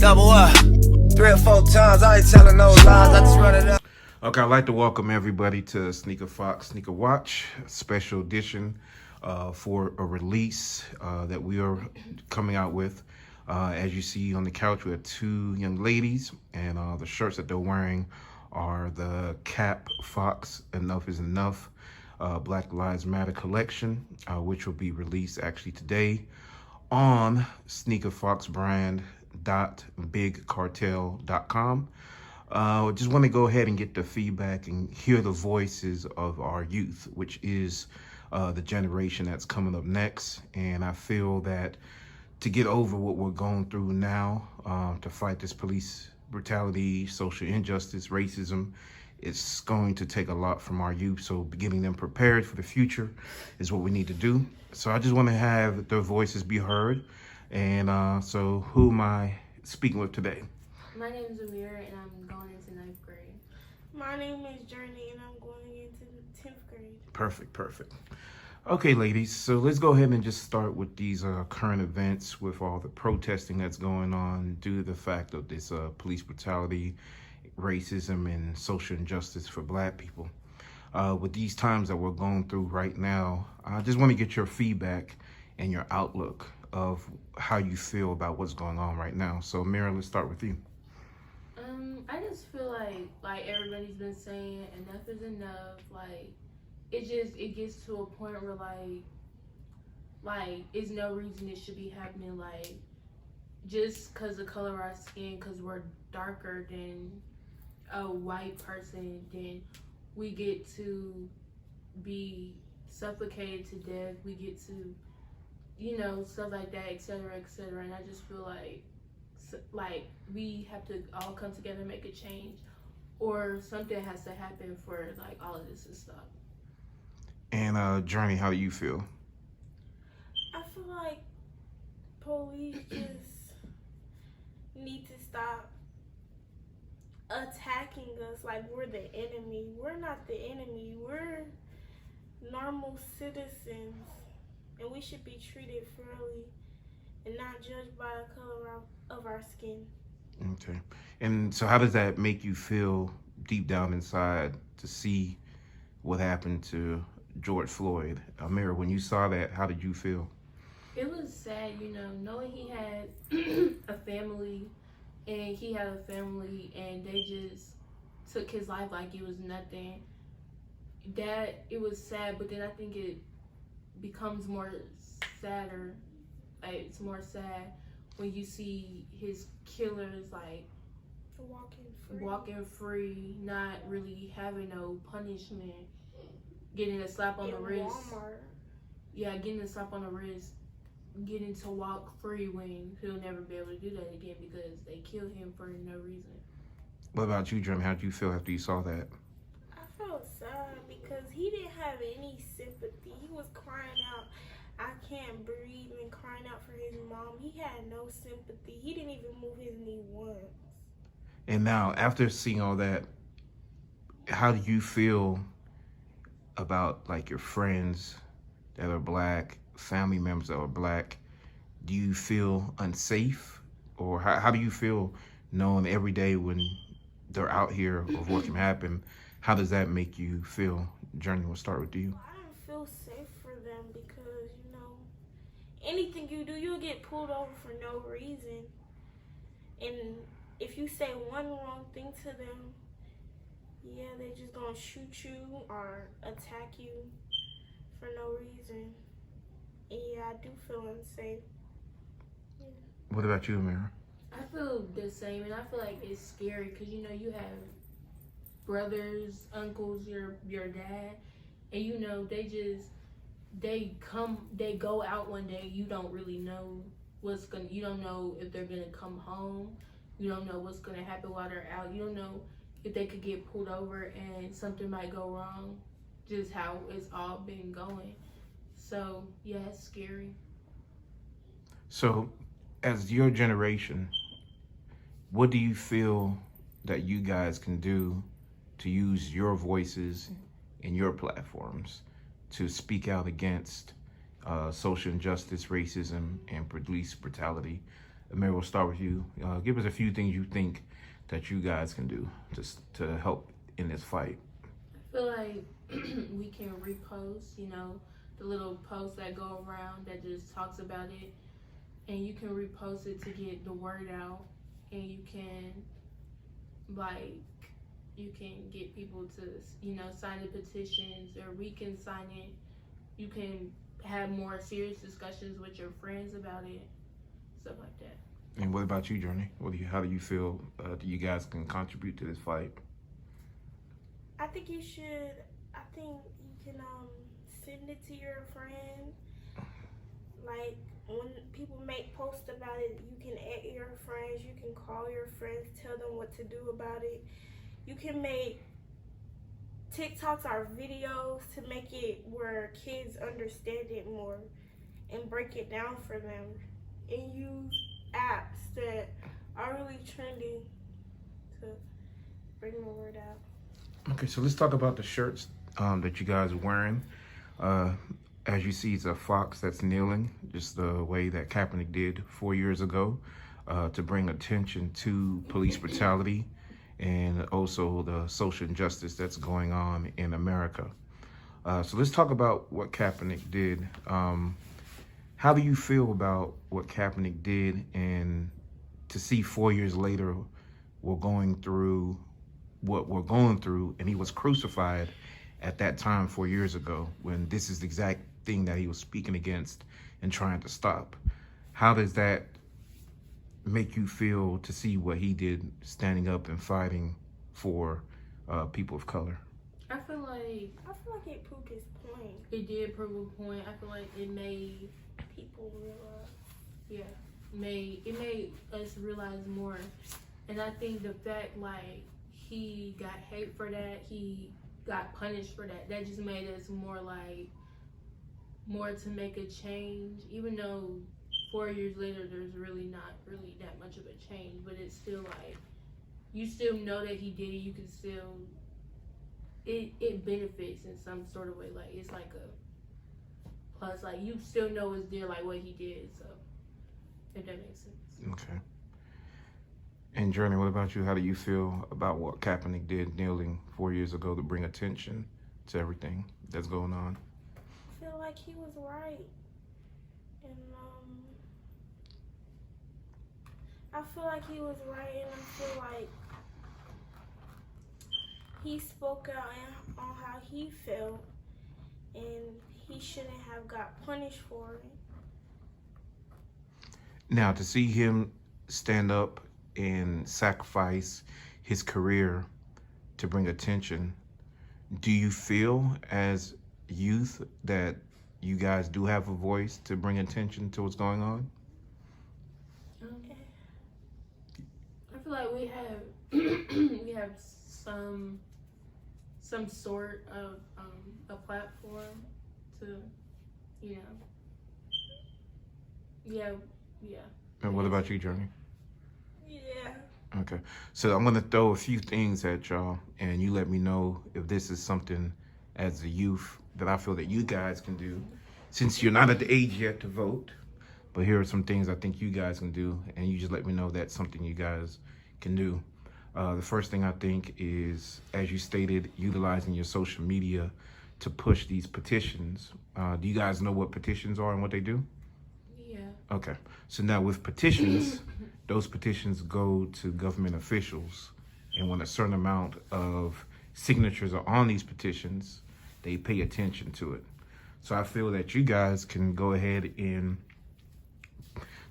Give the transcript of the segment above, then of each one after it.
Double up. 3 or 4 times, I ain't telling no lies, I just run it up. Okay, I'd like to welcome everybody to Sneaker Fox Sneaker Watch, special edition for a release that we are coming out with. As you see on the couch, we have 2 young ladies, and the shirts that they're wearing are the Kap Fox Enough is Enough Black Lives Matter collection, which will be released actually today on sneakerfoxbrand.bigcartel.com. Just want to go ahead and get the feedback and hear the voices of our youth, which is the generation that's coming up next. And I feel that to get over what we're going through now, to fight this police brutality, social injustice, racism, it's going to take a lot from our youth. So getting them prepared for the future is what we need to do. So I just want to have their voices be heard. And so who am I speaking with today? My name is Amira, and I'm going into 9th grade. My name is Journey, and I'm going into 10th grade. Perfect. Okay, ladies, so let's go ahead and just start with these current events with all the protesting that's going on due to the fact of this police brutality, racism, and social injustice for Black people. With these times that we're going through right now, I just want to get your feedback and your outlook of how you feel about what's going on right now. So, Amira, let's start with you. I just feel like everybody's been saying enough is enough. Like, it gets to a point where like it's no reason it should be happening. Like, just because the color of our skin, because we're darker than a white person, then we get to be suffocated to death. We get to, stuff like that, etc., etc. And I just feel like we have to all come together and make a change, or something has to happen for like all of this to stop. And Journey, how do you feel? I feel like police just need to stop attacking us like we're the enemy. We're not the enemy. We're normal citizens, and we should be treated fairly and not judged by the color of our skin. Okay. And so how does that make you feel deep down inside to see what happened to George Floyd? Amira, when you saw that, how did you feel? It was sad, knowing he had a family, and and they just took his life like it was nothing. That it was sad, but then I think it becomes more sadder. Like, it's more sad when you see his killers like walking free, not really having no punishment, getting a slap on the wrist. Walmart. Yeah, getting a slap on the wrist, getting to walk free when he'll never be able to do that again because they killed him for no reason. What about you, Jeremy? How did you feel after you saw that? I felt sad because he didn't have any sympathy. He was crying out, "I can't breathe," and crying out for his mom. He had no sympathy. He didn't even move his knee once. And now, after seeing all that, how do you feel about like your friends that are Black, family members that are Black? Do you feel unsafe? Or how do you feel knowing every day when they're out here of what can happen? How does that make you feel? Journey, we'll start with you. I don't feel safe for them because, anything you do, you'll get pulled over for no reason. And if you say one wrong thing to them, yeah, they just gonna shoot you or attack you for no reason. And yeah, I do feel unsafe. Yeah. What about you, Amira? I feel the same, and I feel like it's scary because you have brothers, uncles, your dad, and they go out one day. You don't really know you don't know if they're gonna come home. You don't know what's gonna happen while they're out. You don't know if they could get pulled over and something might go wrong, just how it's all been going. So yeah, it's scary. So, as your generation, what do you feel that you guys can do to use your voices and your platforms to speak out against social injustice, racism, and police brutality Mary, we'll start with you. Give us a few things you think that you guys can do to help in this fight. I feel like we can repost, the little posts that go around that just talks about it, and you can repost it to get the word out, and you can get people to sign the petitions, or we can sign it. You can have more serious discussions with your friends about it, stuff like that. And what about you, Journey? How do you feel that you guys can contribute to this fight? I think you can send it to your friend. Like, when people make posts about it, you can add your friends, you can call your friends, tell them what to do about it. You can make TikToks or videos to make it where kids understand it more and break it down for them, and use apps that are really trending to bring the word out. Okay, so let's talk about the shirts that you guys are wearing. As you see, it's a fox that's kneeling, just the way that Kaepernick did 4 years ago, to bring attention to police brutality and also the social injustice that's going on in America. So let's talk about what Kaepernick did. How do you feel about what Kaepernick did, and to see 4 years later we're going through what we're going through, and he was crucified at that time 4 years ago, when this is the exact thing that he was speaking against and trying to stop? How does that make you feel to see what he did, standing up and fighting for people of color? I feel like it proved his point. it did prove a point. I feel like it made People realize. it made us realize more. And I think the fact, like, he got hate for that, he got punished for that, that just made us more to make a change. Even though 4 years later there's really not really that much of a change, but it's still like, you still know that he did it. You can still, it benefits in some sort of way. Like, it's like a plus, like, you still know it's there, like what he did. So if that makes sense. Okay. And Journey, what about you? How do you feel about what Kaepernick did, kneeling 4 years ago to bring attention to everything that's going on? I feel like he was right. And I feel like he was right, and I feel like he spoke out on how he felt, and he shouldn't have got punished for it. Now, to see him stand up and sacrifice his career to bring attention, do you feel as youth that you guys do have a voice to bring attention to what's going on? I feel like we have some sort of a platform to, yeah. And what about you, Journey? Yeah. Okay, so I'm gonna throw a few things at y'all, and you let me know if this is something as a youth that I feel that you guys can do, since you're not at the age yet to vote. But here are some things I think you guys can do, and you just let me know that's something you guys can do. The first thing I think is, as you stated, utilizing your social media to push these petitions. Do you guys know what petitions are and what they do? Yeah. Okay, so now with petitions, those petitions go to government officials, and when a certain amount of signatures are on these petitions, they pay attention to it. So I feel that you guys can go ahead and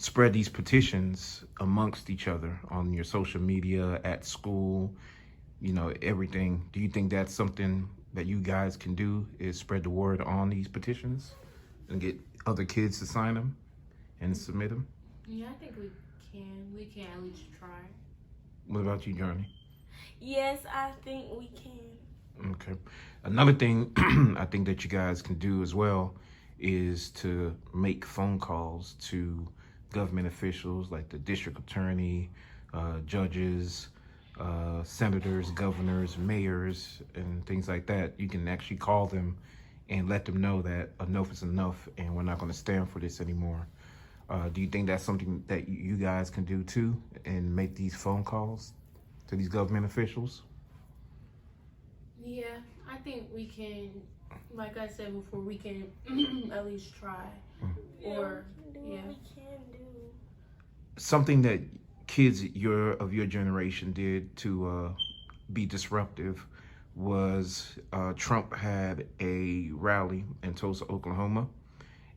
spread these petitions amongst each other on your social media, at school, everything. Do you think that's something that you guys can do, is spread the word on these petitions and get other kids to sign them and submit them? Yeah, I think we can. We can at least try. What about you, Journey? Yes, I think we can. Okay. Another thing I think that you guys can do as well is to make phone calls to government officials like the district attorney, judges, senators, governors, mayors, and things like that. You can actually call them and let them know that enough is enough and we're not going to stand for this anymore. Do you think that's something that you guys can do too, and make these phone calls to these government officials? Yeah, I think we can, like I said before, we can at least try. Or, do yeah. what we can do. Something that kids of your generation did to be disruptive was Trump had a rally in Tulsa, Oklahoma,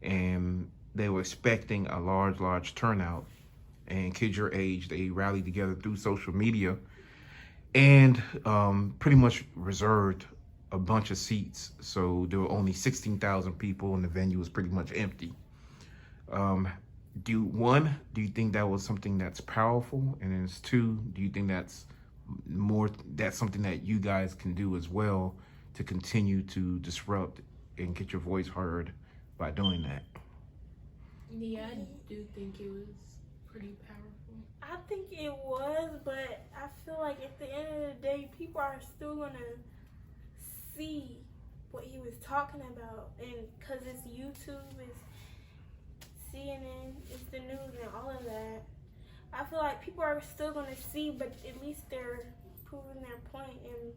and they were expecting a large turnout. And kids your age, they rallied together through social media and pretty much reserved a bunch of seats. So there were only 16,000 people and the venue was pretty much empty. Do you think that was something that's powerful? And then two, do you think that's something that you guys can do as well to continue to disrupt and get your voice heard by doing that? Yeah, I do think it was pretty powerful. I think it was, but I feel like at the end of the day, people are still gonna see what he was talking about, and because it's YouTube, it's CNN, it's the news, and all of that. I feel like people are still gonna see, but at least they're proving their point and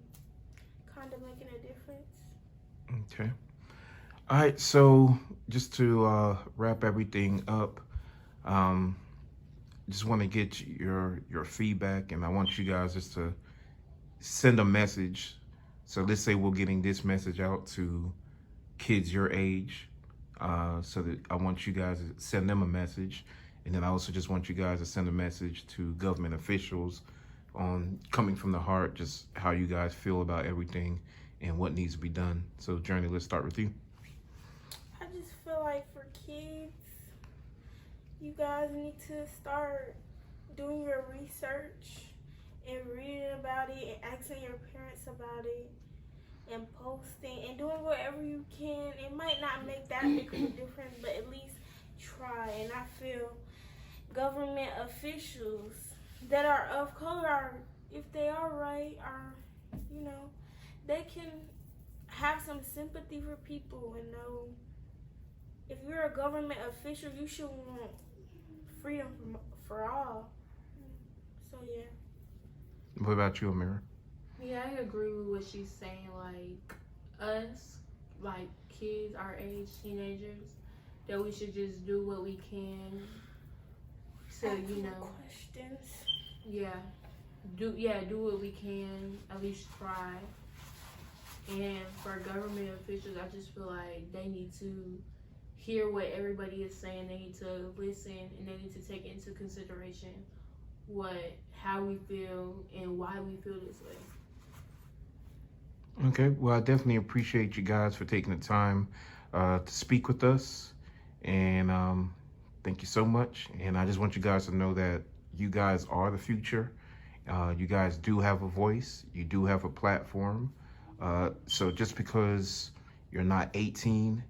kind of making a difference. Okay. All right. So just to wrap everything up, just want to get your feedback, and I want you guys just to send a message. So let's say we're getting this message out to kids your age, so that I want you guys to send them a message, and then I also just want you guys to send a message to government officials on coming from the heart, just how you guys feel about everything and what needs to be done. So Journey, let's start with you. I just feel like for kids, you guys need to start doing your research and reading about it and asking your parents about it and posting and doing whatever you can. It might not make that big of a difference, but at least try. And I feel government officials that are of color, if they are right, they can have some sympathy for people and know if you're a government official, you should want freedom for all. So yeah. What about you, Amira? Yeah, I agree with what she's saying. Like us, like kids our age, teenagers, that we should just do what we can to, questions. Do what we can, at least try. And for government officials, I just feel like they need to hear what everybody is saying. They need to listen, and they need to take into consideration how we feel and why we feel this way. Okay, well, I definitely appreciate you guys for taking the time to speak with us, and thank you so much. And I just want you guys to know that you guys are the future. You guys do have a voice. You do have a platform. So just because you're not 18,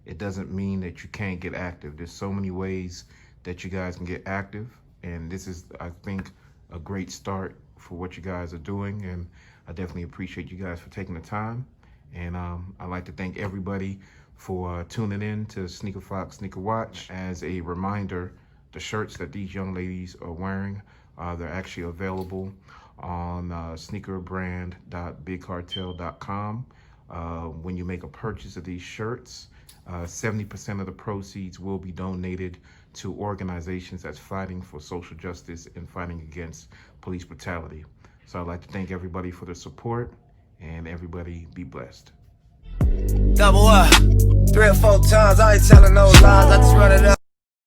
it doesn't mean that you can't get active. There's so many ways that you guys can get active, and this is, I think, a great start for what you guys are doing, and I definitely appreciate you guys for taking the time. And I'd like to thank everybody for tuning in to Sneaker Fox Sneaker Watch. As a reminder, the shirts that these young ladies are wearing, they're actually available on sneakerbrand.bigcartel.com. When you make a purchase of these shirts, 70% of the proceeds will be donated to organizations that's fighting for social justice and fighting against police brutality. So I'd like to thank everybody for their support, and everybody be blessed. Double up, 3 or 4 times, I ain't telling no lies, I just run it up.